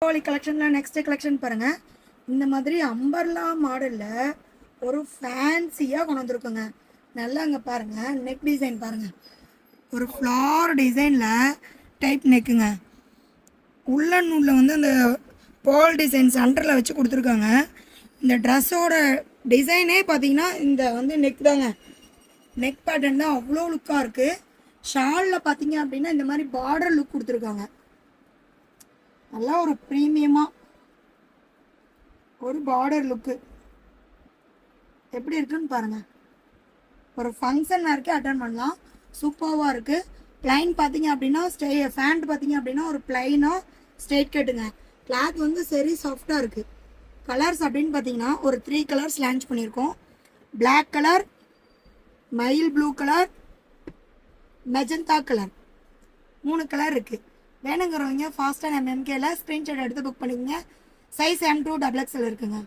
தீபாவளி கலெக்ஷனில் next collection பாருங்கள். இந்த மாதிரி அம்பர்லா மாடலில் ஒரு ஃபேன்சியாக கொண்டு வந்திருக்குங்க. நல்லா அங்கே பாருங்கள், நெக் டிசைன் பாருங்கள். ஒரு ஃப்ளார் டிசைனில் டைப் நெக்குங்க. உள்ளன் நூலில் வந்து அந்த பால் டிசைன் சென்டரில் வச்சு கொடுத்துருக்காங்க. இந்த ட்ரெஸ்ஸோட டிசைனே பார்த்தீங்கன்னா இந்த வந்து நெக் தாங்க. நெக் பேட்டர்ன் தான் அவ்வளோ லுக்காக இருக்குது. ஷாலில் பார்த்தீங்க அப்படின்னா இந்த மாதிரி பார்டர் லுக் கொடுத்துருக்காங்க. நல்லா ஒரு ப்ரீமியமாக ஒரு பார்டர் லுக்கு எப்படி இருக்குன்னு பாருங்கள். ஒரு ஃபங்க்ஷன் வேறுக்கே அட்டன் பண்ணலாம். சூப்பராக இருக்குது. ப்ளைன் பார்த்தீங்க அப்படின்னா ஃபேண்ட் பார்த்தீங்க அப்படின்னா ஒரு ப்ளைனாக ஸ்ட்ரெயிட் கட்டுங்க. கிளாத் வந்து சரி சாஃப்டாக இருக்குது. கலர்ஸ் அப்படின்னு பார்த்தீங்கன்னா ஒரு 3 கலர்ஸ் லான்ச் பண்ணியிருக்கோம். பிளாக் கலர், மயில் blue colour, magenta colour, 3 colour இருக்குது. வேணுங்கிறவங்க ஃபாஸ்ட்டாக நம்ம எம்கேல ஸ்க்ரீன்ஷாட் எடுத்து புக் பண்ணிக்கோங்க. சைஸ் M2 XXL இருக்குங்க.